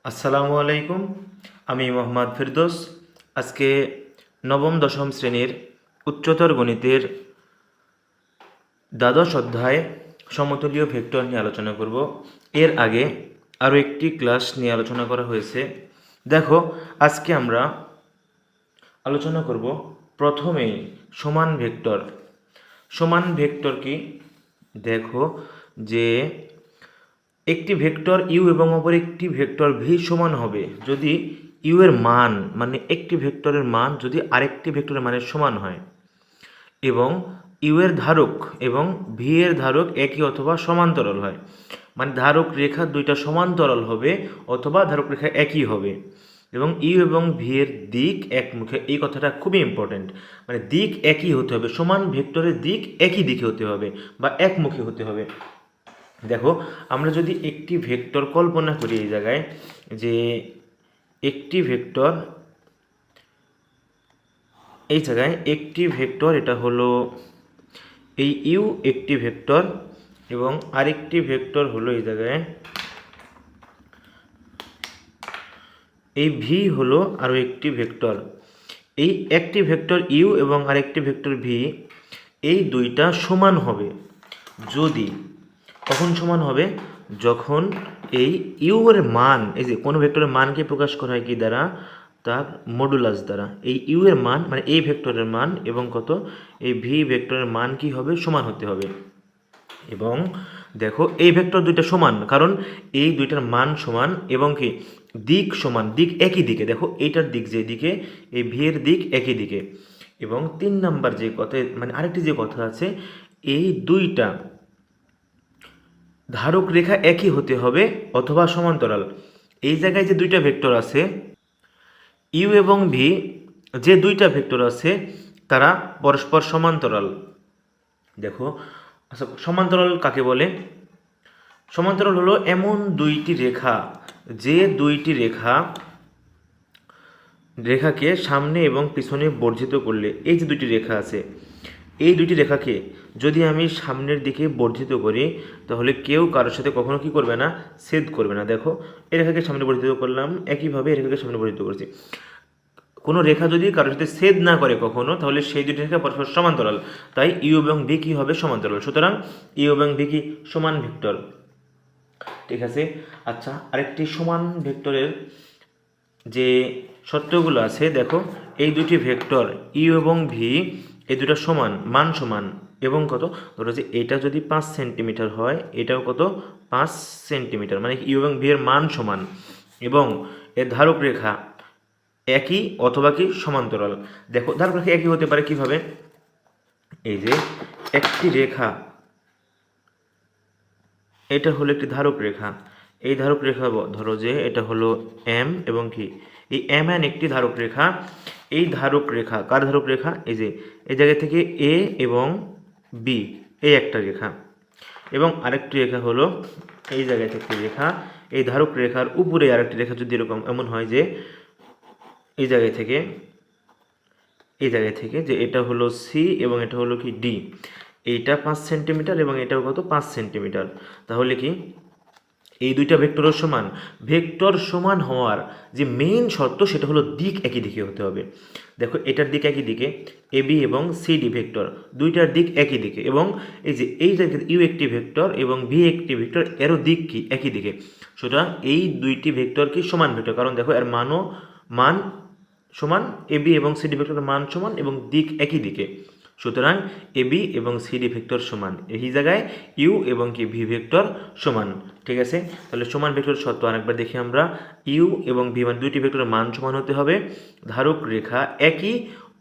আসসালামু আলাইকুম। আমি মোহাম্মদ ফিরদৌস। আজকে নবম দশম শ্রেণীর উচ্চতর গণিতের দ্বাদশ অধ্যায় সমতলীয় ভেক্টর নিয়ে আলোচনা করব। এর আগে আরও একটি ক্লাস নিয়ে আলোচনা করা হয়েছে। দেখো, আজকে আমরা আলোচনা করব প্রথমেই সমান ভেক্টর। সমান ভেক্টর কি? দেখো যে একটি ভেক্টর ইউ এবং অপর একটি ভেক্টর ভি সমান হবে যদি ইউ এর মান, মানে একটি ভেক্টরের মান যদি আরেকটি ভেক্টরের মানের সমান হয়, এবং ইউ এর ধারক এবং ভি এর ধারক একই অথবা সমান্তরাল হয়। মানে ধারক রেখা দুইটা সমান্তরাল হবে অথবা ধারক রেখা একই হবে, এবং ইউ এবং ভি এর দিক একমুখী। এই কথাটা খুবই ইম্পর্টেন্ট। মানে দিক একই হতে হবে, সমান ভেক্টরের দিক একই দিকে হতে হবে বা একমুখী হতে হবে। দেখো, আমরা যদি একটি ভেক্টর কল্পনা করি এই জায়গায়, যে একটি ভেক্টর, এই জায়গায় একটি ভেক্টর, এটা হলো এই ইউ একটি ভেক্টর এবং আরেকটি ভেক্টর হলো এই জায়গায় এই ভি হলো আরও একটি ভেক্টর। এই একটি ভেক্টর ইউ এবং আরেকটি ভেক্টর ভি, এই দুইটা সমান হবে যদি, কখন সমান হবে? যখন এই ইউ এর মান, এই যে কোনো ভেক্টরের মানকে প্রকাশ করা হয় কি দ্বারা? তার মডুলাস দ্বারা। এই ইউ এর মান মানে এই ভেক্টরের মান এবং কত, এই ভি ভেক্টরের মান কি হবে? সমান হতে হবে। এবং দেখো, এই ভেক্টর দুইটা সমান কারণ এই দুইটার মান সমান এবং কি দিক সমান, দিক একই দিকে। দেখো এইটার দিক যে দিকে, এই ভি এর দিক একই দিকে। এবং 3 নাম্বার যে কথা, মানে আরেকটি যে কথা আছে, এই দুইটা ধারক রেখা একই হতে হবে অথবা সমান্তরাল। এই জায়গায় যে দুইটা ভেক্টর আছে ইউ এবং ভি, যে দুইটা ভেক্টর আছে তারা পরস্পর সমান্তরাল। দেখো, আচ্ছা, সমান্তরাল কাকে বলে? সমান্তরাল হলো এমন দুইটি রেখা, যে দুইটি রেখাকে সামনে এবং পিছনে বর্ধিত করলে, এই যে দুইটি রেখা আছে, এই দুইটি রেখাকে যদি আমি সামনের দিকে বর্ধিত করি, তাহলে কেউ কারোর সাথে কখনো কি করবে না? ছেদ করবে না। দেখো, এই রেখাকে সামনে বর্ধিত করলাম, একইভাবে এই রেখাকে সামনে বর্ধিত করছি। কোনো রেখা যদি কারোর সাথে ছেদ না করে কখনো, তাহলে সেই দুটি রেখা পরস্পর সমান্তরাল। তাই ইউ এবং ভি কি হবে? সমান্তরাল। সুতরাং ইউ এবং ভি কি? সমান ভেক্টর। ঠিক আছে। আচ্ছা, আরেকটি সমান ভেক্টরের যে শর্তগুলো আছে, দেখো, এই দুটি ভেক্টর ইউ এবং ভি, এই দুটো সমান, মান সমান এবং কত, ধরো যে এটা যদি 5 সেন্টিমিটার হয়, এটাও কত? 5 সেন্টিমিটার। মানে ইউ এবং ভি এর মান সমান এবং এর ধারক রেখা একই অথবা কি সমান্তরাল। দেখো, ধারক রেখা একই হতে পারে কিভাবে? এই যে একটি রেখা, এটা হলো একটি ধারক রেখা। এই ধারক রেখা ধরো যে এটা হলো এম এবং কি এই এম এন একটি ধারক রেখা। এই ধারক রেখা কার ধারক রেখা? এই যে এই জায়গা থেকে এ এবং বি, এই একটা রেখা, এবং আরেকটি রেখা হলো এই জায়গায় থেকে রেখা। এই ধারক রেখার উপরে আরেকটি রেখা যদি এরকম এমন হয় যে এই জায়গায় থেকে, এই জায়গায় থেকে যে এটা হলো সি এবং এটা হলো কি ডি, এইটা 5 সেন্টিমিটার এবং এটাও কত? 5 সেন্টিমিটার। তাহলে কি এই দুইটা ভেক্টরের সমান? ভেক্টর সমান হওয়ার যে মেইন শর্ত সেটা হলো দিক একই দিকে হতে হবে। দেখো, এটার দিক একই দিকে, এ বি এবং সি ডি ভেক্টর দুইটার দিক একই দিকে, এবং এই যে এই জায়গায় ইউ একটি ভেক্টর এবং ভি একটি ভেক্টর, এরও দিক কি? একই দিকে। সুতরাং এই দুইটি ভেক্টর কি? সমান ভেক্টর। কারণ দেখো, এর মান সমান, এ বি এবং সি ডি ভেক্টরের মান সমান এবং দিক একই দিকে। সুতরাং এ বি এবং সি ডি ভেক্টর সমান। এই জায়গায় ইউ এবং কি ভি ভেক্টর সমান। ঠিক আছে। তাহলে সমান ভেক্টর শর্ত আরেকবার দেখি আমরা। ইউ এবং ভি মানে দুইটি ভেক্টরের মান সমান হতে হবে, ধারক রেখা একই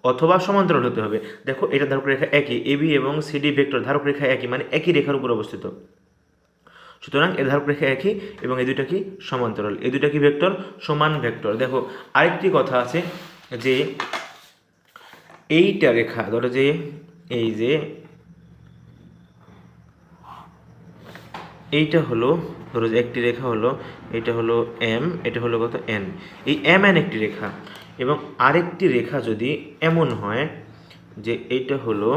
অথবা সমান্তরাল হতে হবে। দেখো, এটা ধারক রেখা একই, এ বি এবং সি ডি ভেক্টর ধারক রেখা একই, মানে একই রেখার উপর অবস্থিত। সুতরাং এর ধারক রেখা একই এবং এই দুইটা কি? সমান্তরাল। এই দুইটা কি ভেক্টর? সমান ভেক্টর। দেখো, আরেকটি কথা আছে যে এইটা রেখা, ধরো যে এই যে এইটা হলো, ধরো যে একটি রেখা হলো, এটা হলো এম, এটা হলো কত? এন। এই এম এন একটি রেখা এবং আরেকটি রেখা যদি এমন হয় যে এইটা হলো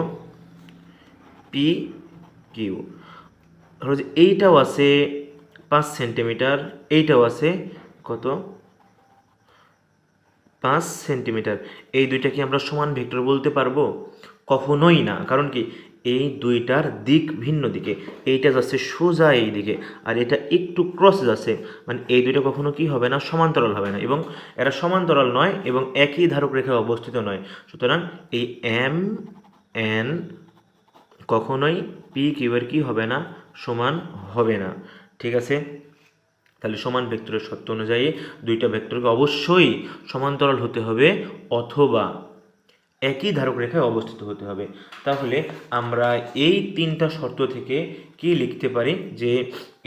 পি কিউ, ধরো যে এইটাও আছে 5 সেন্টিমিটার, এইটাও আছে কত 5 সেন্টিমিটার। এই দুইটা কি আমরা সমান ভেক্টর বলতে পারবো? কখনোই না। কারণ কি, এই দুইটার দিক ভিন্ন দিকে। এইটা যাচ্ছে সোজা এই দিকে, আর এটা একটু ক্রস যাচ্ছে, মানে এই দুইটা কখনো কি হবে না, সমান্তরাল হবে না, এবং এরা সমান্তরাল নয় এবং একই ধারক রেখায় অবস্থিত নয়। সুতরাং এই এম এন কখনোই পি কিউয়ের কি হবে না, সমান হবে না। ঠিক আছে, তাহলে সমান ভেক্টরের শর্ত অনুযায়ী দুইটা ভেক্টরকে অবশ্যই সমান্তরাল হতে হবে অথবা একই ধারক রেখায় অবস্থিত হতে হবে। তাহলে আমরা এই তিনটা শর্ত থেকে কি লিখতে পারি, যে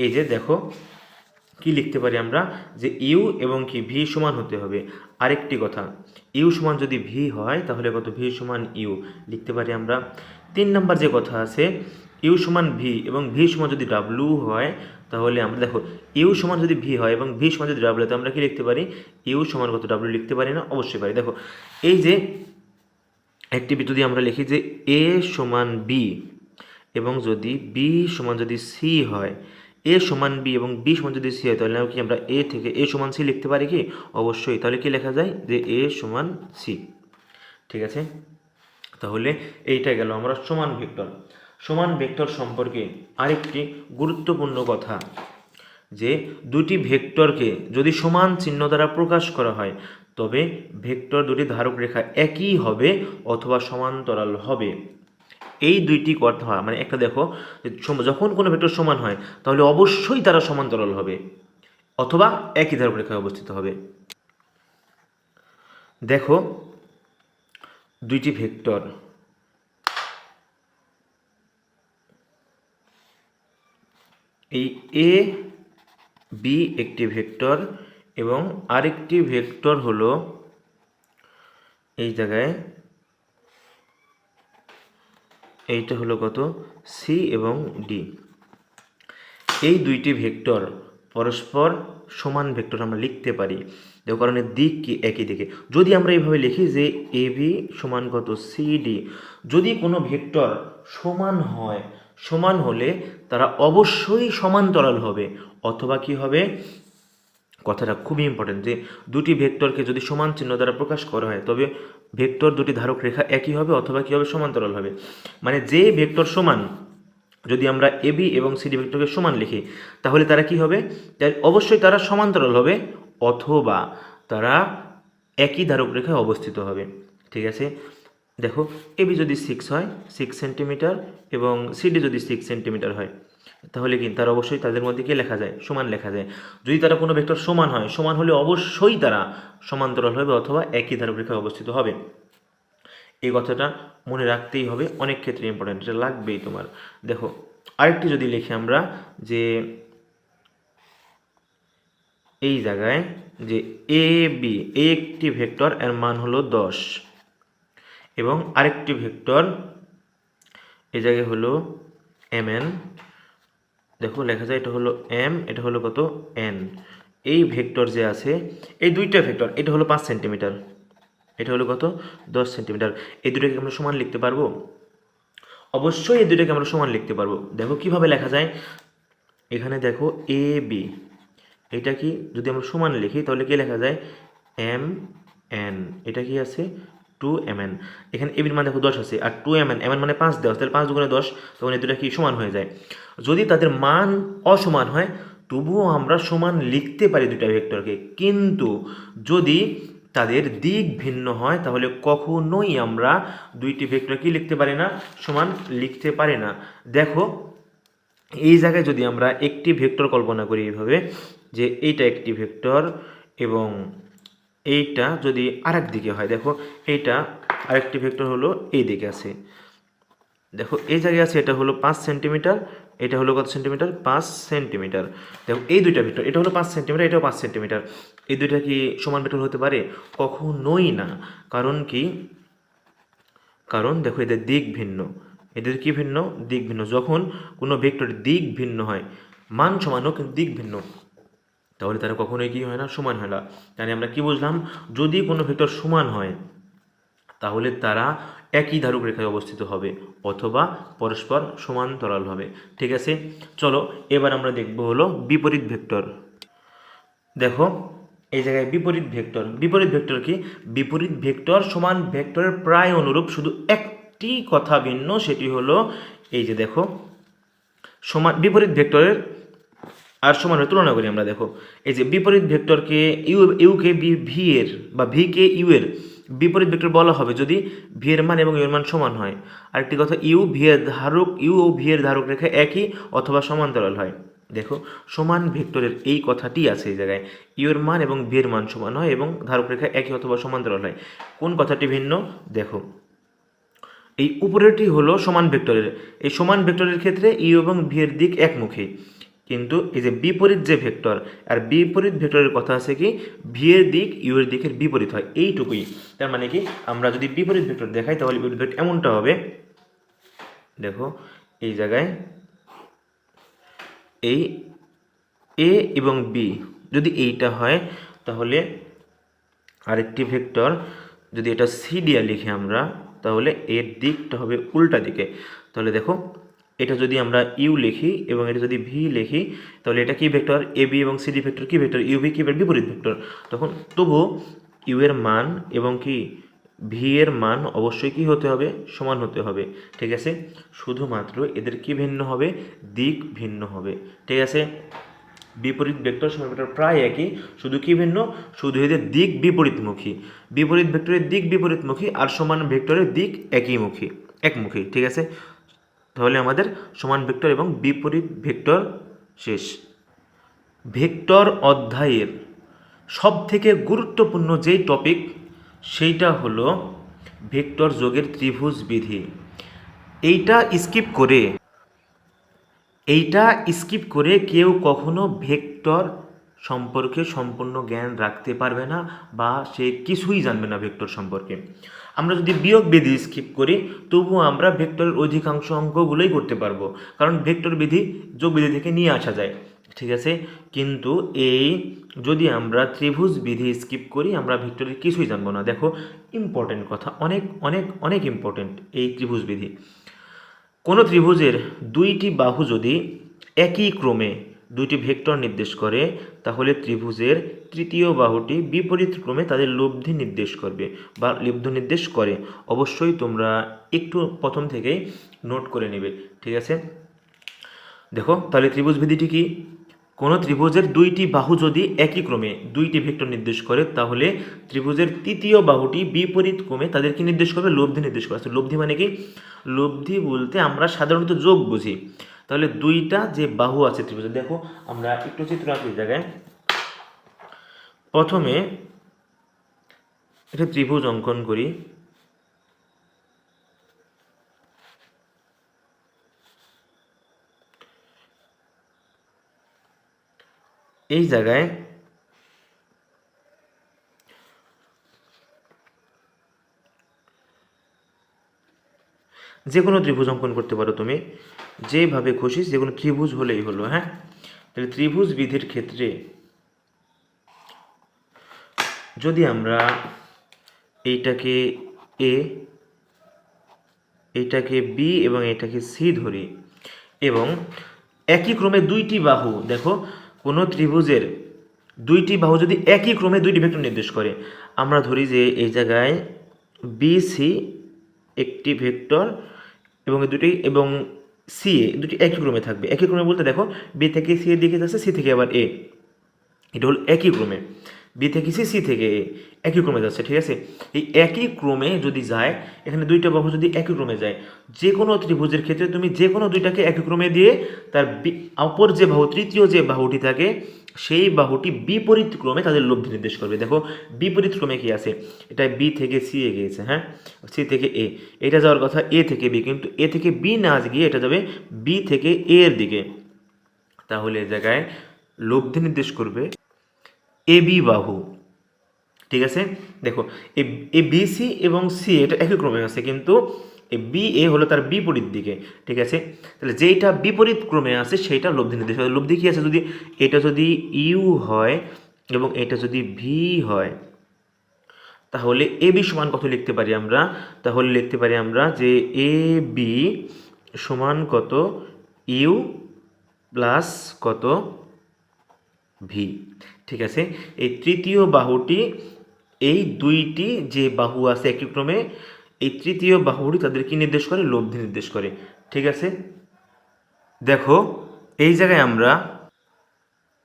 এই যে দেখো কি লিখতে পারি আমরা, যে ইউ এবং কি ভি সমান হতে হবে। আরেকটি কথা, ইউ সমান যদি ভি হয় তাহলে কত, ভি সমান ইউ লিখতে পারি আমরা। 3 নম্বর যে কথা আছে, ইউ সমান ভি এবং ভি সমান যদি ডাব্লু হয়, তাহলে আমরা দেখো ইউ সমান যদি ভি হয় এবং ভি সমান যদি ডাব্লু হয়, তো আমরা কি লিখতে পারি, ইউ সমান কত ডাব্লু লিখতে পারি না? অবশ্যই পারি। দেখো এই যে একটি যদি আমরা লিখি যে এ সমান বি এবং যদি বি সমান যদি সি হয়, এ সমান বি এবং বি সমান যদি সি হয়, তাহলে কি আমরা এ থেকে এ সমান সি লিখতে পারি কি? অবশ্যই। তাহলে কি লেখা যায়, যে এ সমান সি। ঠিক আছে, তাহলে এইটা গেল আমরা সমান ভেক্টর। সমান ভেক্টর সম্পর্কে আরেকটি গুরুত্বপূর্ণ কথা, যে দুটি ভেক্টরকে যদি সমান চিহ্ন দ্বারা প্রকাশ করা হয়, তবে ভেক্টর দুটি ধারক রেখা একই হবে অথবা সমান্তরাল হবে। এই দুইটি কথা, মানে একটা দেখো, যখন কোনো ভেক্টর সমান হয় তাহলে অবশ্যই তারা সমান্তরাল হবে অথবা একই ধারক রেখায় অবস্থিত হবে। দেখো দুইটি ভেক্টর, এই এ বি একটি ভেক্টর এবং আরেকটি ভেক্টর হলো এই জায়গায়, এইটা হলো কত, সি এবং ডি। এই দুইটি ভেক্টর পরস্পর সমান ভেক্টর আমরা লিখতে পারি, দেখো কারণ এর দিক কি একই দিকে। যদি আমরা এইভাবে লিখি যে এ বি সমান কত, সি ডি, যদি কোনো ভেক্টর সমান হয়, সমান হলে তারা অবশ্যই সমান্তরাল হবে অথবা কি হবে, কথাটা খুবই ইম্পর্টেন্ট, যে দুটি ভেক্টরকে যদি সমান চিহ্ন দ্বারা প্রকাশ করা হয়, তবে ভেক্টর দুটি ধারক রেখা একই হবে অথবা কি হবে, সমান্তরাল হবে। মানে যে ভেক্টর সমান, যদি আমরা এ বি এবং সিডি ভেক্টরকে সমান লিখি, তাহলে তারা কি হবে, অবশ্যই তারা সমান্তরাল হবে অথবা তারা একই ধারক রেখায় অবস্থিত হবে। ঠিক আছে, দেখো এবি যদি 6 হয়, 6 সেন্টিমিটার, এবং সিডি যদি 6 সেন্টিমিটার হয়, তাহলে কি তারা অবশ্যই তাদের মধ্যে কি লেখা যায়, সমান লেখা যায়। যদি তারা কোনো ভেক্টর সমান হয়, সমান হলে অবশ্যই তারা সমান্তরাল হবে অথবা একই ধারক রেখায় অবস্থিত হবে। এই কথাটা মনে রাখতেই হবে, অনেক ক্ষেত্রে ইম্পর্টেন্ট, এটা লাগবেই তোমার। দেখো আরেকটি যদি লিখি আমরা, যে এই জায়গায় যে এ বি, একটি ভেক্টর, এর মান হলো 10, এবং আরেকটি ভেক্টর এই জায়গায় হলো এম এন, দেখো লেখা যায় এটা হলো এম, এটা হলো কত, এন। এই ভেক্টর যে আছে, এই দুইটা ভেক্টর, এটা হলো 5 সেন্টিমিটার, এটা হলো কত, 10 সেন্টিমিটার। এই দুটোকে আমরা সমান লিখতে পারবো? অবশ্যই এই দুটোকে আমরা সমান লিখতে পারবো। দেখো কিভাবে লেখা যায়, এখানে দেখো এ বি, এটা কি যদি আমরা সমান লিখি তাহলে কি লেখা যায়, এম এন, এটা কি আছে 2mn। এখানে এবির মান দেখো 10 আছে, আর 2mn, mn মানে 5 দেওয়া, তাহলে 5 দুগুণে 10, তখন এই দুটো কি সমান হয়ে যায়। যদি তাদের মান অসমান হয়, তবুও আমরা সমান লিখতে পারি দুইটা ভেক্টরকে, কিন্তু যদি তাদের দিক ভিন্ন হয়, তাহলে কখনোই আমরা দুইটি ভেক্টর কি লিখতে পারি না, সমান লিখতে পারি না। দেখো এই জায়গায় যদি আমরা একটি ভেক্টর কল্পনা করি এইভাবে, যে এইটা একটি ভেক্টর এবং এইটা যদি আরেক দিকে হয়, দেখো এইটা আরেকটি ভেক্টর হলো এই দিকে আছে, দেখো এই জায়গায় আছে, এটা হলো 5 সেন্টিমিটার, এটা হলো কত সেন্টিমিটার, 5 সেন্টিমিটার। দেখো এই দুইটা ভেক্টর, এটা হলো 5 সেন্টিমিটার, এটাও 5 সেন্টিমিটার, এই দুইটা কি সমান ভেক্টর হতে পারে? কখনোই না। কারণ কি, কারণ দেখো এদের দিক ভিন্ন, এদের কি ভিন্ন, দিক ভিন্ন। যখন কোনো ভেক্টরের দিক ভিন্ন হয়, মান সমান হোক কিন্তু দিক ভিন্ন, তাহলে তারা কখনোই কি হয় না, সমান হয় না। তাহলে আমরা কি বুঝলাম, যদি কোনো ভেক্টর সমান হয় তাহলে তারা একই ধারক রেখায় অবস্থিত হবে অথবা পরস্পর সমান্তরাল হবে। ঠিক আছে, চলো এবার আমরা দেখব হলো বিপরীত ভেক্টর। দেখো এই জায়গায় বিপরীত ভেক্টর, বিপরীত ভেক্টর কি, বিপরীত ভেক্টর সমান ভেক্টরের প্রায় অনুরূপ, শুধু একটি কথা ভিন্ন, সেটি হলো এই যে দেখো সমান বিপরীত ভেক্টরের আর সমানের তুলনা করি আমরা। দেখো এই যে বিপরীত ভেক্টরকে ইউকে ভি এর বা ভি কে ইউ এর বিপরীত ভেক্টর বলা হবে যদি ভি এর মান এবং ইউ এর মান সমান হয়। আরেকটি কথা, ইউ ও ভি এর ধারক রেখা একই অথবা সমান্তরাল হয়। দেখো সমান ভেক্টরের এই কথাটি আছে এই জায়গায়, ইউ এর মান এবং ভি এর মান সমান হয় এবং ধারক রেখা একই অথবা সমান্তরাল হয়। কোন কথাটি ভিন্ন? দেখো এই উপরেরটি হলো সমান ভেক্টরের, এই সমান ভেক্টরের ক্ষেত্রে ইউ এবং ভি এর দিক একমুখী, কিন্তু এই যে বিপরীত যে ভেক্টর, আর বিপরীত ভেক্টরের কথা আছে কি ভি এর দিক ইউ এর দিকের বিপরীত হয়, এইটুকুই। তার মানে কি আমরা যদি বিপরীত ভেক্টর দেখাই তাহলে বিপরীত ভেক্টর এমনটা হবে। দেখো এই জায়গায় এই এ এবং বি যদি এইটা হয়, তাহলে আরেকটি ভেক্টর যদি এটা সি দিয়ে লিখি আমরা, তাহলে এর দিকটা হবে উল্টা দিকে। তাহলে দেখো এটা যদি আমরা ইউ লিখি এবং এটা যদি ভি লিখি, তাহলে এটা কি ভেক্টর, এ বি এবং সিডি ভেক্টর কি ভেক্টর, ইউ ভি কি বিপরীত ভেক্টর। তখন তবু ইউ এর মান এবং কি ভি এর মান অবশ্যই কি হতে হবে, সমান হতে হবে। ঠিক আছে, শুধুমাত্র এদের কি ভিন্ন হবে, দিক ভিন্ন হবে। ঠিক আছে, বিপরীত ভেক্টর সমান ভেক্টর প্রায় একই, শুধু কি ভিন্ন, শুধু এদের দিক বিপরীতমুখী। বিপরীত ভেক্টরের দিক বিপরীতমুখী আর সমান ভেক্টরের দিক একমুখী। ঠিক আছে, তাহলে আমাদের সমান ভেক্টর এবং বিপরীত ভেক্টর শেষ। ভেক্টর অধ্যায়ের সব থেকে গুরুত্বপূর্ণ যেই টপিক সেইটা হলো ভেক্টর যোগের ত্রিভুজ বিধি। এইটা স্কিপ করে কেউ কখনো ভেক্টর সম্পর্কে সম্পূর্ণ জ্ঞান রাখতে পারবে না, বা সে কিছুই জানবে না ভেক্টর সম্পর্কে। আমরা যদি বিয়োগ বিধি স্কিপ করি তবুও আমরা ভেক্টরের অধিকাংশ অঙ্কগুলোই করতে পারবো, কারণ ভেক্টর বিধি যোগ বিধি থেকে নিয়ে আসা যায়। ঠিক আছে, কিন্তু এই যদি আমরা ত্রিভুজ বিধি স্কিপ করি আমরা ভেক্টরের কিছুই জানবো না। দেখো ইম্পর্টেন্ট কথা, অনেক অনেক অনেক ইম্পর্টেন্ট এই ত্রিভুজ বিধি। কোনো ত্রিভুজের দুইটি বাহু যদি একই ক্রমে দুইটি ভেক্টর নির্দেশ করে, তাহলে ত্রিভুজের তৃতীয় বাহুটি বিপরীত ক্রমে তাদের লব্ধি নির্দেশ করবে বা লব্ধি নির্দেশ করে। অবশ্যই তোমরা একটু প্রথম থেকেই নোট করে নেবে। ঠিক আছে, দেখো তাহলে ত্রিভুজ বিধিটি কি, কোনো ত্রিভুজের দুইটি বাহু যদি একই ক্রমে দুইটি ভেক্টর নির্দেশ করে, তাহলে ত্রিভুজের তৃতীয় বাহুটি বিপরীত ক্রমে তাদের কি নির্দেশ করবে, লব্ধি নির্দেশ করবে। লব্ধি মানে কি, লব্ধি বলতে আমরা সাধারণত যোগ বুঝি। তাহলে দুইটা যে বাহু আছে ত্রিভুজের, দেখো আমরা একটু চিত্র আঁকি জায়গায়। প্রথমে একটা ত্রিভুজ অঙ্কন করি। এই জায়গায় যে কোনো ত্রিভুজ অঙ্কন করতে পারো তুমি, যেভাবে খুশি, যে কোনো ত্রিভুজ হলেই হলো। হ্যাঁ, তাহলে ত্রিভুজ বিধির ক্ষেত্রে যদি আমরা এইটাকে এ, এইটাকে বি এবং এইটাকে সি ধরি, এবং একই ক্রমে দুইটি বাহু, দেখো কোনো ত্রিভুজের দুইটি বাহু যদি একই ক্রমে দুইটি ভেক্টর নির্দেশ করে, আমরা ধরি যে এই জায়গায় বি সি একটি ভেক্টর এবং দুটি এবং সি এ দুটি একই ক্রমে থাকবে। একই ক্রমে বলতে দেখো বি থেকে সি এর দিকে যাচ্ছে, সি থেকে আবার এ, এটা হলো একই ক্রমে। বি থেকে সি, সি থেকে এ একই ক্রমে যাচ্ছে। ঠিক আছে, এই একই ক্রমে যদি যায়, এখানে দুইটা বাহু যদি একই ক্রমে যায়, যে কোনো ত্রিভুজের ক্ষেত্রে তুমি যে কোনো দুইটাকে একই ক্রমে দিয়ে তার অপর যে বাহু, তৃতীয় যে বাহুটি থাকে, সেই বাহুটি বিপরীত ক্রমে তাদের লব্ধি নির্দেশ করবে। দেখো বিপরীত ক্রমে কি আছে, এটা বি থেকে সি এ গিয়েছে, হ্যাঁ সি থেকে এ, এটা যাওয়ার কথা এ থেকে বি, কিন্তু এ থেকে বি না গিয়ে এটা যাবে বি থেকে এ এর দিকে। তাহলে এই জায়গায় লব্ধি নির্দেশ করবে এ বি বাহু। ঠিক আছে, দেখো এই বি সি এবং সি এটা একই ক্রমে আছে, কিন্তু এই বি এ হলো তার বিপরীত দিকে। ঠিক আছে, তাহলে যেইটা বিপরীত ক্রমে আছে সেইটা লব্ধি নির্দেশ করে। লব্ধি কি আছে, যদি এটা যদি ইউ হয় এবং এটা যদি ভি হয়, তাহলে এ বি সমান কত লিখতে পারি আমরা, তাহলে লিখতে পারি আমরা যে এ বি সমান কত, ইউ প্লাস কত ভি। ঠিক আছে, এই তৃতীয় বাহুটি এই দুইটি যে বাহু আছে একই ক্রমে, এই তৃতীয় বাহুটি তাদের কি নির্দেশ করে? লব্ধি নির্দেশ করে। ঠিক আছে, দেখো এই জায়গায় আমরা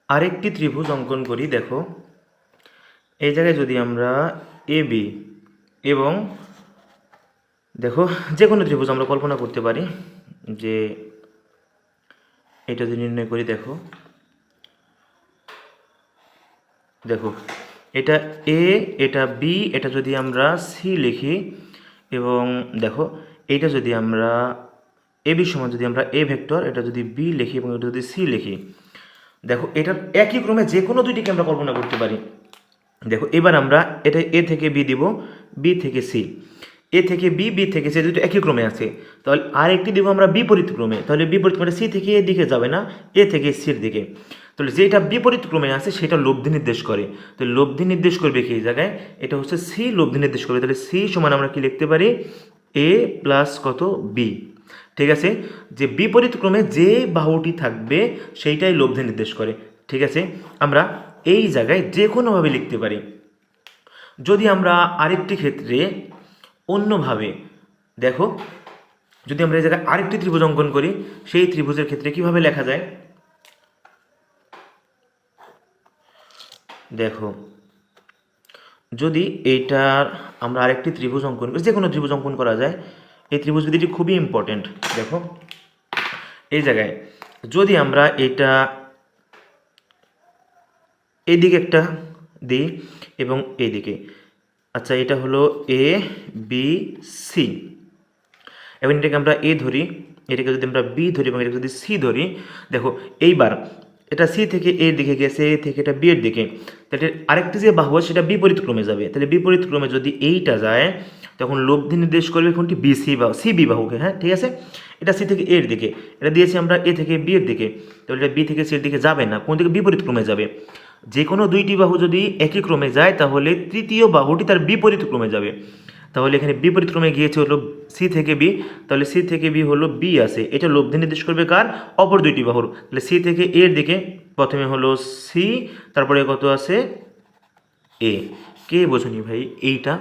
আরেকটি ত্রিভুজ অঙ্কন করি। দেখো এই জায়গায় যদি আমরা এ বি এবং দেখো যে কোনো ত্রিভুজ আমরা কল্পনা করতে পারি যে এটা যদি নির্ণয় করি, দেখো দেখো এটা এ, এটা বি, এটা যদি আমরা সি লিখি এবং দেখো এইটা যদি আমরা এ বি সমান যদি আমরা এ ভেক্টর, এটা যদি বি লিখি এবং এটা যদি সি লিখি, দেখো এটার একই ক্রমে যে কোনো দুইটিকে আমরা কল্পনা করতে পারি। দেখো এবার আমরা এটা এ থেকে বি দিব, বি থেকে সি, এ থেকে বি, বি থেকে সি, দুটো একই ক্রমে আছে, তাহলে আরেকটি দিব আমরা বিপরীত ক্রমে। তাহলে বিপরীত ক্রমে সি থেকে এর দিকে যাবে না, এ থেকে সির দিকে। তাহলে যেটা বিপরীত ক্রমে আছে সেটা লব্ধি নির্দেশ করে। তো লব্ধি নির্দেশ করবে কি এই জায়গায়? এটা হচ্ছে সি লব্ধি নির্দেশ করবে। তাহলে সি সমান আমরা কি লিখতে পারি? এ প্লাস কত? বি। ঠিক আছে, যে বিপরীত ক্রমে যে বাহুটি থাকবে সেইটাই লব্ধি নির্দেশ করে। ঠিক আছে, আমরা এই জায়গায় যে কোনোভাবে লিখতে পারি। যদি আমরা আরেকটি ক্ষেত্রে অন্যভাবে দেখো, যদি আমরা এই জায়গায় আরেকটি ত্রিভুজ অঙ্কন করি, সেই ত্রিভুজের ক্ষেত্রে কিভাবে লেখা যায়? দেখো যদি এইটার আমরা আরেকটি ত্রিভুজ অঙ্কন করি, যে কোনো ত্রিভুজ অঙ্কন করা যায়, এই ত্রিভুজ বিধিটি খুবই ইম্পর্টেন্ট। দেখো এই জায়গায় যদি আমরা এটা এইদিকে একটা দিই এবং এইদিকে, আচ্ছা এটা হলো এ বি সি, এবং এটাকে আমরা এ ধরি, এটাকে যদি আমরা বি ধরি এবং এটাকে যদি সি ধরি, দেখো এইবার এটা সি থেকে এর দিকে গেছে, এ থেকে এটা বি এর দিকে, তাহলে আরেকটি যে বাহু আছে সেটা বিপরীত ক্রমে যাবে। তাহলে বিপরীত ক্রমে যদি এইটা যায় তখন লব্ধি নির্দেশ করবে কোনটি? বি সি বাহু, সি বি বাহুকে। হ্যাঁ ঠিক আছে, এটা সি থেকে এর দিকে, এটা দিয়েছি আমরা এ থেকে বি এর দিকে, তাহলে এটা বি থেকে সি এর দিকে যাবে না, কোন দিকে? বিপরীত ক্রমে যাবে। যে কোনো দুইটি বাহু যদি একই ক্রমে যায় তাহলে তৃতীয় বাহুটি তার বিপরীত ক্রমে যাবে। তাহলে এখানে বিপরীত ক্রমে গিয়েছে হলো সি থেকে বি, তাহলে সি থেকে বি হলো বি আছে, এটা লব্ধি নির্দেশ করবে কার? অপর দুইটি বাহুর। তাহলে সি থেকে এর দিকে প্রথমে হলো সি, তারপরে কত আছে? এ। কে বোঝনি ভাই এইটা?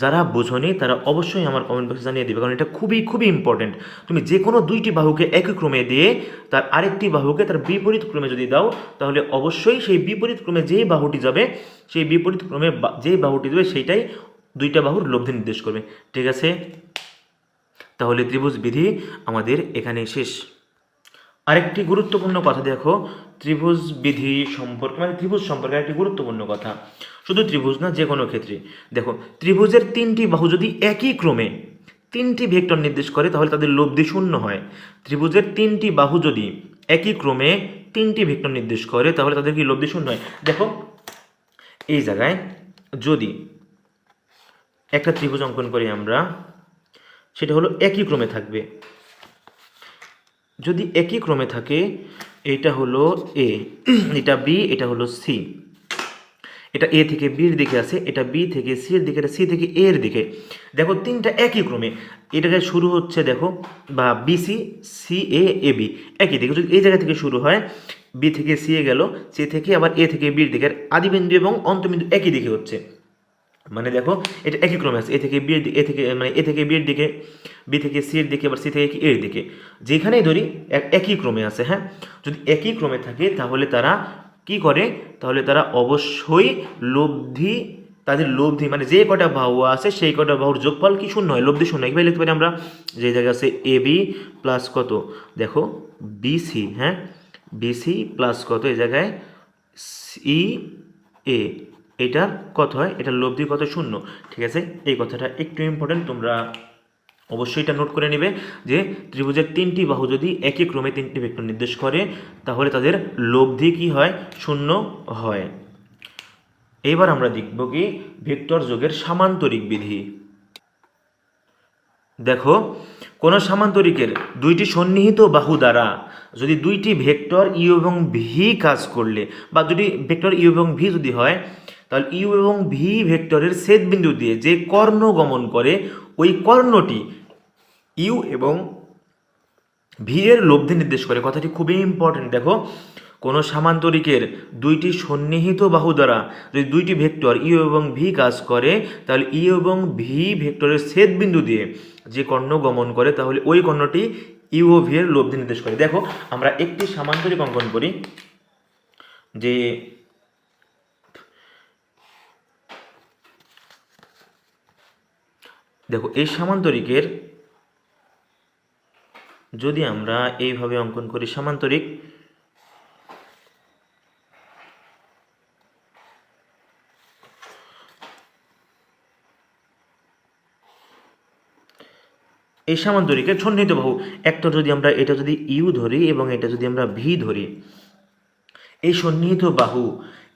যারা বোঝনি তারা অবশ্যই আমার কমেন্ট বক্সে জানিয়ে দেবে, কারণ এটা খুবই খুবই ইম্পর্টেন্ট। তুমি যে কোনো দুইটি বাহুকে একই ক্রমে দিয়ে তার আরেকটি বাহুকে তার বিপরীত ক্রমে যদি দাও, তাহলে অবশ্যই সেই বিপরীত ক্রমে যেই বাহুটি যাবে, সেই বিপরীত ক্রমে যেই বাহুটি যাবে সেইটাই দুইটা বাহুর লব্ধি নির্দেশ করবে। ঠিক আছে, তাহলে ত্রিভুজ বিধি আমাদের এখানে শেষ। আরেকটি গুরুত্বপূর্ণ কথা দেখো, ত্রিভুজ বিধি সম্পর্কে মানে ত্রিভুজ সম্পর্কে আরেকটি গুরুত্বপূর্ণ কথা, শুধু ত্রিভুজ না, যে কোনো ক্ষেত্রে দেখো ত্রিভুজের তিনটি বাহু যদি একই ক্রমে তিনটি ভেক্টর নির্দেশ করে তাহলে তাদের লব্ধি শূন্য হয়। ত্রিভুজের তিনটি বাহু যদি একই ক্রমে তিনটি ভেক্টর নির্দেশ করে তাহলে তাদের কি লব্ধি শূন্য হয়? দেখো এই জায়গায় যদি একটা ত্রিভুজ অঙ্কন করি আমরা, সেটা হলো একই ক্রমে থাকবে। যদি একই ক্রমে থাকে, এটা হলো এ, এটা বি, এটা হলো সি, এটা এ থেকে বির দিকে আছে, এটা বি থেকে সি এর দিকে, এটা সি থেকে এ এর দিকে। দেখো তিনটা একই ক্রমে, এটাকে শুরু হচ্ছে দেখো বা BC C A A B একই দিকে। যদি এই জায়গা থেকে শুরু হয়, বি থেকে সি এ গেল, সি থেকে আবার এ থেকে বির দিকে, আদিবিন্দু এবং অন্তবিন্দু একই দিকে হচ্ছে, মানে দেখো এটা একই ক্রমে আছে, এ থেকে বি এ থেকে মানে এ থেকে বির দিকে, বি থেকে সি এর দিকে, আবার সি থেকে এর দিকে, যেখানেই ধরি একই ক্রমে আছে। হ্যাঁ, যদি একই ক্রমে থাকে তাহলে তারা কি করে? তাহলে তারা অবশ্যই লব্ধি, তাদের লব্ধি মানে যে কটা বাহু আছে সেই কটা বাহুর যোগফল কি? শূন্য হয়, লব্ধি শূন্য। কীভাবে লিখতে পারি আমরা? যে জায়গায় আছে এ বি প্লাস কত? দেখো বিসি, হ্যাঁ বিসি প্লাস কত? এই জায়গায় সি এ, এটার কত হয়? এটার লব্ধি কত? শূন্য। ঠিক আছে, এই কথাটা একটু ইম্পর্টেন্ট, তোমরা অবশ্যই এটা নোট করে নেবে যে ত্রিভুজের তিনটি বাহু যদি একই ক্রমে তিনটি ভেক্টর নির্দেশ করে তাহলে তাদের লব্ধি কি হয়? শূন্য হয়। এইবার আমরা দেখব কি ভেক্টর যোগের সামান্তরিক বিধি। দেখো কোন সামান্তরিকের দুইটি সন্নিহিত বাহু দ্বারা যদি দুইটি ভেক্টর ইউ এবং ভি কাজ করলে, বা দুটি ভেক্টর ইউ এবং ভি যদি হয়, তাহলে ইউ এবং ভি ভেক্টরের ছেদ বিন্দু দিয়ে যে কর্ণ গমন করে ওই কর্ণটি ইউ এবং ভি এর লব্ধি নির্দেশ করে। কথাটি খুবই ইম্পর্টেন্ট। দেখো কোনো সামান্তরিকের দুইটি সন্নিহিত বাহু দ্বারা যদি দুইটি ভেক্টর ইউ এবং ভি কাজ করে, তাহলে ইউ এবং ভি ভেক্টরের ছেদ বিন্দু দিয়ে যে কর্ণ গমন করে, তাহলে ওই কর্ণটি ইউ ও ভি এর লব্ধি নির্দেশ করে। দেখো আমরা একটি সামান্তরিক অঙ্কন করি, যে দেখো এই সামান্তরিকের যদি আমরা এইভাবে অঙ্কন করি, সামান্তরিক এই সামান্তরিকের সন্নিহিত বাহু একটা যদি আমরা এটা যদি ইউ ধরি এবং এটা যদি আমরা ভি ধরি, এই সন্নিহিত বাহু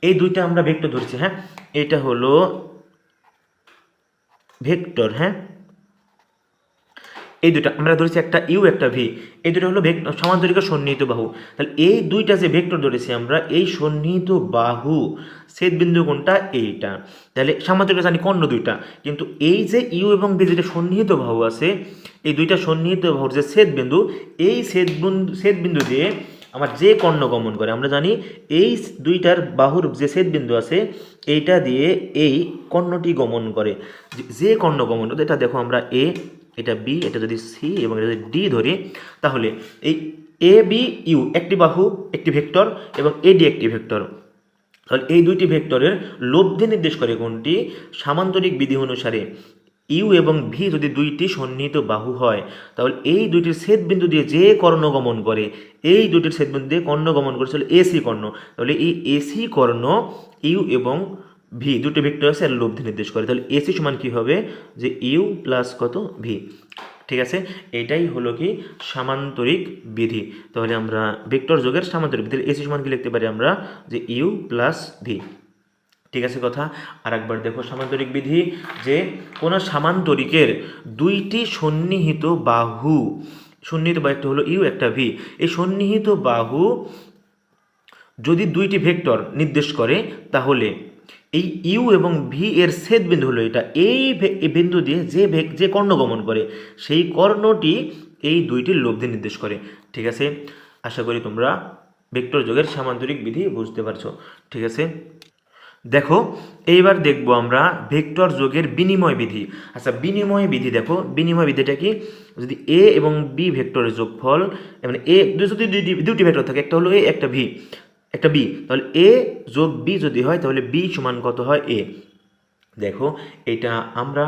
এই দুইটা আমরা ভেক্টর ধরছি, হ্যাঁ এটা হলো ভেক্টর, হ্যাঁ এই দুইটা আমরা ধরেছি, একটা ইউ একটা ভি, এই দুটো হলো সামান্তরিকের সন্নিহিত বাহু। তাহলে এই দুইটা যে ভেক্টর ধরেছি আমরা, এই সন্নিহিত বাহু ছেদ বিন্দু কোনটা, এইটা। তাহলে সামান্তরিক জানি কর্ণ দুইটা, কিন্তু এই যে ইউ এবং ভি যেটা সন্নিহিত বাহু আছে, এই দুইটা সন্নিহিত বাহুর যে ছেদ বিন্দু, এই ছেদ বিন্দু দিয়ে আমার যে কর্ণ গমন করে, আমরা জানি এই দুইটার বাহুর যে ছেদ বিন্দু আছে এইটা দিয়ে এই কর্ণটি গমন করে, যে কর্ণ গমন করে, এটা দেখো আমরা এ, এটা বি, এটা যদি সি এবং এটা যদি ডি ধরি, তাহলে এই এ বি ইউ একটি বাহু একটি ভেক্টর এবং এডি একটি ভেক্টর। তাহলে এই দুইটি ভেক্টরের লব্ধি নির্দেশ করে কোনটি, সামান্তরিক বিধি অনুসারে ইউ এবং ভি যদি দুইটি সন্নিহিত বাহু হয়, তাহলে এই দুইটির ছেদ বিন্দু দিয়ে যে কর্ণ গমন করে, এই দুইটির ছেদ বিন্দু দিয়ে কর্ণ গমন করে চলে এসি কর্ণ। তাহলে এই এসি কর্ণ ইউ এবং ভি দুটো ভেক্টর আছে, এর লব্ধি নির্দেশ করে। তাহলে এসি সমান কি হবে, যে ইউ প্লাস কত ভি। ঠিক আছে, এটাই হলো কি সামান্তরিক বিধি। তাহলে আমরা ভেক্টর যোগের সামান্তরিক বিধি, এসি সমান কি লিখতে পারি আমরা, যে ইউ প্লাস ভি। ঠিক আছে কথা। আর একবার দেখো সামান্তরিক বিধি, যে কোনো সামান্তরিকের দুইটি সন্নিহিত বাহু, সন্নিহিত বাহু একটা হলো ইউ একটা ভি, এই সন্নিহিত বাহু যদি দুইটি ভেক্টর নির্দেশ করে, তাহলে এই ইউ এবং ভি এর ছেদ বিন্দু হলো এটা, এই বিন্দু দিয়ে যে কর্ণ গমন করে, সেই কর্ণটি এই দুইটির লব্ধি নির্দেশ করে। ঠিক আছে, আশা করি তোমরা ভেক্টর যোগের সামান্তরিক বিধি বুঝতে পারছো। ঠিক আছে, দেখো এইবার দেখবো আমরা ভেক্টর যোগের বিনিময় বিধি। আচ্ছা বিনিময় বিধি, দেখো বিনিময় বিধিটা কি, যদি এ এবং বি ভেক্টরের যোগফল, মানে এ যদি দুটি ভেক্টর থাকে, একটা হলো এ একটা ভি একটা বি, তাহলে এ যোগ বি যদি হয়, তাহলে বি সমান কত হয়, এ। দেখো এটা আমরা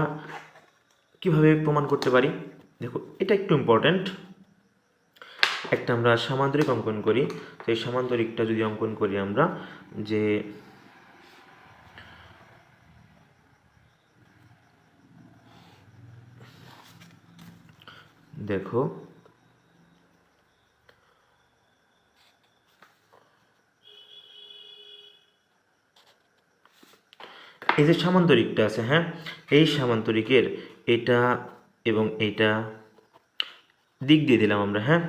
কিভাবে প্রমাণ করতে পারি, দেখো এটা একটু ইম্পর্ট্যান্ট। একটা আমরা সামান্তরিক অঙ্কন করি, তো এই সামান্তরিকটা যদি অঙ্কন করি আমরা, যে দেখো এই যে সামান্তরিকটা আছে, হ্যাঁ এই সামান্তরিকের এটা এবং এইটা দিক দিয়ে দিলাম আমরা, হ্যাঁ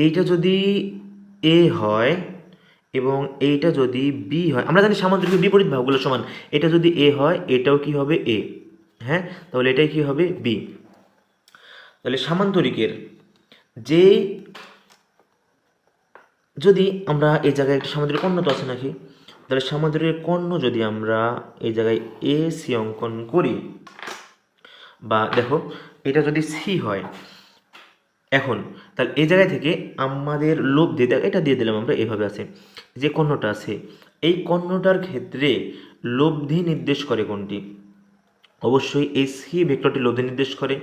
এইটা যদি এ হয় এবং এইটা যদি বি হয়, আমরা জানি সামান্তরিকের বিপরীত বাহুগুলো সমান, এটা যদি এ হয় এটাও কি হবে এ, হ্যাঁ তাহলে এটাই কি হবে বি। তাহলে সামান্তরিকের যে যদি আমরা এই জায়গায় একটা সামান্তরিক কর্ণ তো আছে নাকি, তাহলে সামান্তরিকের কর্ণ যদি আমরা এই জায়গায় এ সি অঙ্কন করি, বা দেখো এটা যদি সি হয়, এখন তাহলে এই জায়গায় থেকে আমাদের লোভ দিয়ে এটা দিয়ে দিলাম আমরা, এভাবে আছে যে কর্ণটা আছে, এই কর্ণটার ক্ষেত্রে লব্ধি নির্দেশ করে কোনটি, অবশ্যই এই সি ভেক্টরটি লব্ধি নির্দেশ করে,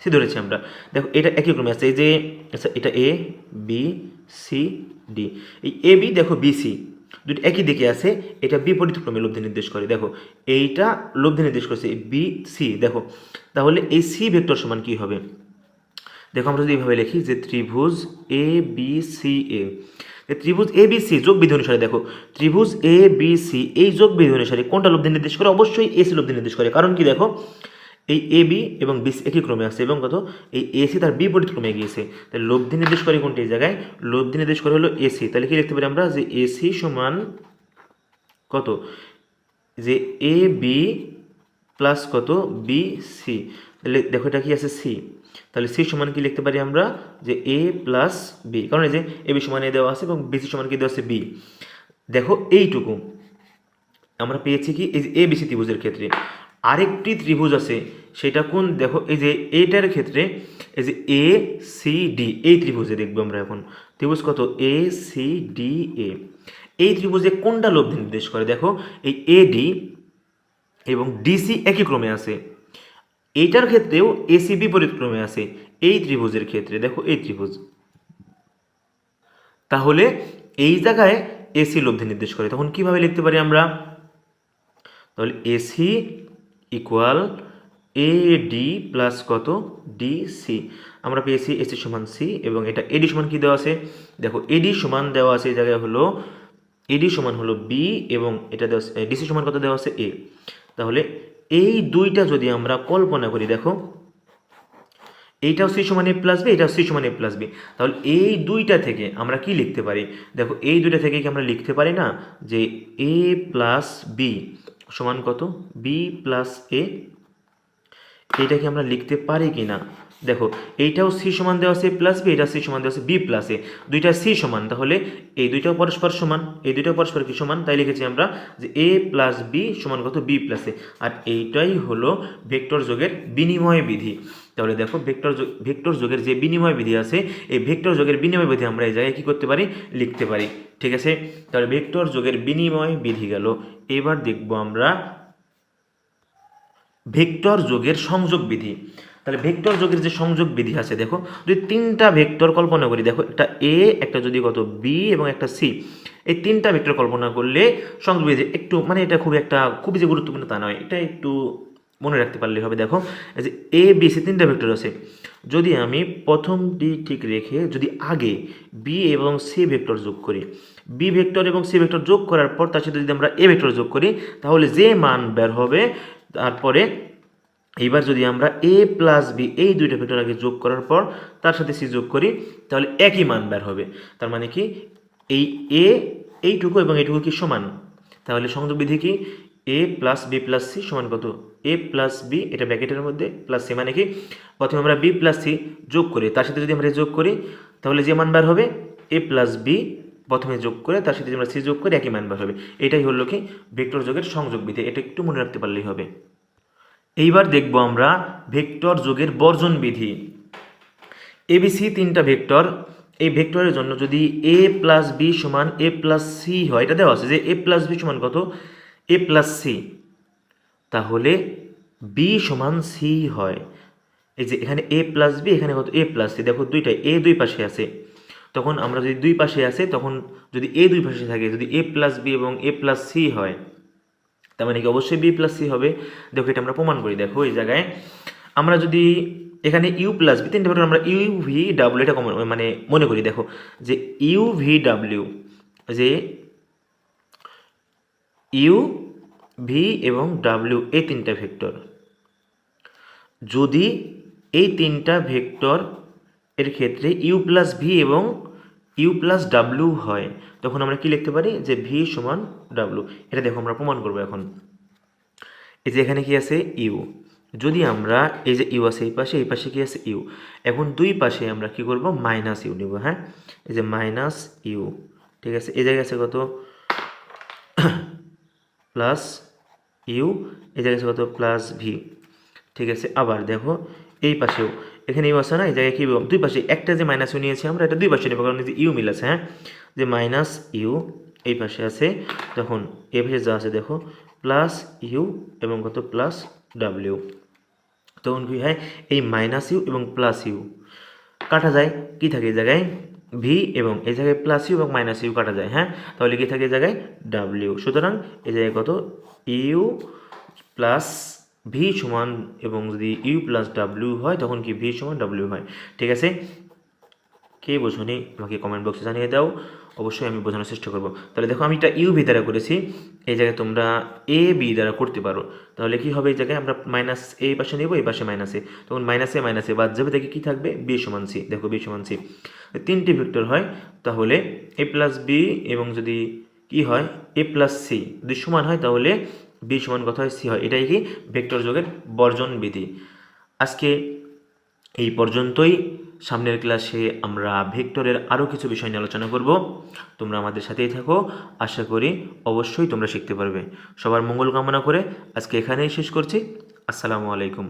সি ধরেছি আমরা। দেখো এটা একই ক্রমে আছে, এই যে আচ্ছা এটা এ বি সি ডি, এই এ বি দেখো বি সি দুটি একই দিকে আছে, এটা বিপরীত ক্রমে লব্ধি নির্দেশ করে। দেখো এইটা লব্ধি নির্দেশ করছে বি সি, দেখো তাহলে এই সি ভেক্টর সমান কি হবে, দেখো আমরা যদি এইভাবে লিখি যে ত্রিভুজ এ বি সি এ, ত্রিভুজ এ বি সি যোগ বিধি অনুসারে, দেখো ত্রিভুজ এ বি সি এই যোগ বিধি অনুসারে কোনটা লব্ধি নির্দেশ করে, অবশ্যই এসি লব্ধি নির্দেশ করে। কারণ কি, দেখো এই এ বি এবং বিসি একই ক্রমে আছে এবং কত এই এসি তার বিপরীত ক্রমে গিয়েছে, তাহলে লব্ধি নির্দেশ করে কোনটি, এই জায়গায় লব্ধি নির্দেশ করে হলো এসি। তাহলে কি লিখতে পারি আমরা, যে এসি সমান কত, যে এ বি প্লাস কত বি সি, তাহলে দেখো এটা কি আছে সি, তাহলে সি সমান কি লিখতে পারি আমরা যে এ প্লাস বি, কারণ এই যে এ বি সমান এ দেওয়া আছে এবং বিসি সমান কি দেওয়া আছে বি। দেখো এইটুকু আমরা পেয়েছি কি এই যে এ বিসি ত্রিভুজের ক্ষেত্রে। আরেকটি ত্রিভুজ আছে, সেটা কোন দেখো এই যে এইটার ক্ষেত্রে এই যে এ সি ডি, এই ত্রিভুজে দেখবো আমরা এখন ত্রিভুজ কত এ সি ডি এ। এই ত্রিভুজে কোনটা লব্ধি নির্দেশ করে? দেখো এই এ ডি এবং ডিসি একই ক্রমে আছে, এইটার ক্ষেত্রেও এসি বিপরীত ক্রমে আছে এই ত্রিভুজের ক্ষেত্রে। দেখো এই ত্রিভুজ, তাহলে এই জায়গায় এসি লব্ধি নির্দেশ করে। তখন কিভাবে লিখতে পারি আমরা? তাহলে AC equal A D plus কত ডিসি। আমরা পেয়েছি এসি সমান সি এবং এটা এডি সমান কি দেওয়া আছে? দেখো এডি সমান দেওয়া আছে এই জায়গায় হলো এডি সমান হলো বি এবং এটা দেওয়া আছে ডিসি সমান কত দেওয়া আছে এ। তাহলে এই দুইটা যদি আমরা কল্পনা করি, দেখো এইটাও সি সমান এ প্লাস বি, এটাও সি সমান এ প্লাস বি, তাহলে এই দুইটা থেকে আমরা কি লিখতে পারি? দেখো এই দুইটা থেকে কি আমরা লিখতে পারি না যে এ প্লাস বি সমান কত বি প্লাস এ? এইটা কি আমরা লিখতে পারি কি না? দেখো এইটাও সি সমান দেওয়া আছে প্লাস বি, এটা সি সমান দেওয়া আছে বি প্লাস এ, দুইটা সি সমান, তাহলে এই দুইটাও পরস্পর সমান, এই দুইটাও পরস্পর কি সমান, তাই লিখেছি আমরা যে এ প্লাস বি সমান কত বি প্লাস এ। আর এইটাই হলো ভেক্টর যোগের বিনিময় বিধি। তাহলে দেখো ভেক্টর যোগের যে বিনিময় বিধি আছে, এই ভেক্টর যোগের বিনিময় বিধি আমরা এই জায়গায় কি করতে পারি? লিখতে পারি। ঠিক আছে, তাহলে ভেক্টর যোগের বিনিময় বিধি গেল। এবার দেখবো আমরা ভেক্টর যোগের সংযোগ বিধি। তাহলে ভেক্টর যোগের যে সংযোগ বিধি আছে, দেখো যদি তিনটা ভেক্টর কল্পনা করি, দেখো একটা এ, একটা যদি কত বি এবং একটা সি, এই তিনটা ভেক্টর কল্পনা করলে সংযোগ বিধি একটু মানে এটা খুবই যে গুরুত্বপূর্ণ তা নয়, এটা একটু মনে রাখতে পারলেই হবে। দেখো এই যে এ বি সি তিনটা ভেক্টর আছে, যদি আমি প্রথমটি ঠিক রেখে যদি আগে বি এবং সি ভেক্টর যোগ করি, বি ভেক্টর এবং সি ভেক্টর যোগ করার পর তার সাথে যদি আমরা এ ভেক্টর যোগ করি, তাহলে যে মান বের হবে তারপরে এইবার যদি আমরা এ প্লাস বি এই দুইটা ভেক্টর আগে যোগ করার পর তার সাথে সি যোগ করি, তাহলে একই মান বের হবে। তার মানে কি এই এ এইটুকু এবং এইটুকু কি সমান? তাহলে সংযোগ বিধি কি? এ প্লাস বি প্লাস সি সমান কত এ প্লাস বি, এটা ব্র্যাকেটের মধ্যে প্লাস সি, মানে কি প্রথমে আমরা বি প্লাস সি যোগ করি, তার সাথে যদি আমরা যোগ করি তাহলে যে মান বের হবে এ প্লাস বি প্রথমে যোগ করে তার সাথে আমরা সি যোগ করে একই মান বের হবে। এটাই হলো কি ভেক্টর যোগের সংযোগ বিধি, এটা একটু মনে রাখতে পারলেই হবে। এইবার দেখব আমরা ভেক্টর যোগের বর্জন বিধি। এবিসি তিনটা ভেক্টর, এই ভেক্টরের জন্য যদি এ প্লাস বি সমান এ প্লাস সি হয়, এটা দেওয়া আছে যে এ প্লাস বি সমান কত এ প্লাস সি, তাহলে বি সমান সি হয়। এই যে এখানে এ প্লাস বি, এখানে কত এ প্লাস সি, দেখো দুইটাই এ দুই পাশে আছে, তখন আমরা যদি দুই পাশে আছে তখন যদি এ দুই পাশে থাকে, যদি এ প্লাস বি এবং এ প্লাস সি হয়, তার মানে কি অবশ্যই বি প্লাস সি হবে। দেখো এটা আমরা প্রমাণ করি। দেখো এই জায়গায় আমরা যদি এখানে ইউ প্লাস বি তিনটে ভেক্টর আমরা ইউ ভি ডাব্লিউ এটা মানে মনে করি, দেখো যে ইউ ভি ডাব্লিউ, যে ইউ ভি এবং ডাব্লিউ এই তিনটা ভেক্টর, যদি এই তিনটা ভেক্টর এর ক্ষেত্রে ইউ প্লাস ভি এবং ইউ প্লাস ডাব্লিউ হয়, তখন আমরা কি লিখতে পারি যে ভি সমান ডাব্লিউ। এটা দেখো আমরা প্রমাণ করবো এখন। এই যে এখানে কি আছে ইউ, যদি আমরা এই যে ইউ আছে এই পাশে কি আছে ইউ, এখন দুই পাশে আমরা কি করব মাইনাস ইউ নিব। হ্যাঁ, এই যে মাইনাস ইউ, ঠিক আছে, এই জায়গায় আছে কত প্লাস ইউ, এই জায়গায় আছে কত প্লাস ভি, ঠিক আছে। আবার দেখো এই পাশেও এখানে ইউ আছে না, এই জায়গায় কি দুই পাশে একটা যে মাইনাস ইউ নিয়েছি আমরা, এটা দুই পাশে নেব কারণ যে ইউ মিল আছে। হ্যাঁ, যে মাইনাস ইউ এই পাশে আছে, তখন এ পাশে যা আছে দেখো প্লাস ইউ এবং কত প্লাস ডাব্লিউ, তখন কি হয় এই মাইনাস ইউ এবং প্লাস ইউ কাটা যায়, কি থাকে এই জায়গায় ভি এবং এই জায়গায় প্লাস ইউ এবং মাইনাস ইউ কাটা যায়। হ্যাঁ, তাহলে কি থাকে এই জায়গায় ডাব্লিউ, সুতরাং এই জায়গায় কত ইউ প্লাস ভি সমান এবং যদি ইউ প্লাস ডাব্লিউ হয় তখন কি ভি সমান ডাব্লিউ হয়। ঠিক আছে, কে বোঝনি আমাকে কমেন্ট বক্সে জানিয়ে দাও, অবশ্যই আমি বোঝানোর চেষ্টা করব। তাহলে দেখো আমি এটা ইউ ভি দ্বারা করেছি, এই জায়গায় তোমরা এ বি দ্বারা করতে পারো। তাহলে কি হবে এই জায়গায় আমরা মাইনাস এ পাশে নেব, এই পাশে মাইনাস এ, তখন মাইনাসে বাদ যাবে, দেখে কি থাকবে বি সমান সি। দেখো বি সমান সি, তিনটি ভেক্টর হয়, তাহলে এ প্লাস বি এবং যদি কি হয় এ প্লাস সি যদি সমান হয় তাহলে বি সমান কত হয় সি হয়। এটাই কি ভেক্টর যোগের বর্জন বিধি। আজকে এই পর্যন্তই। সামনের ক্লাসে আমরা ভেক্টরের আরও কিছু বিষয় নিয়ে আলোচনা করব। তোমরা আমাদের সাথেই থাকো, আশা করি অবশ্যই তোমরা শিখতে পারবে। সবার মঙ্গল কামনা করে আজকে এখানেই শেষ করছি। আসসালামু আলাইকুম।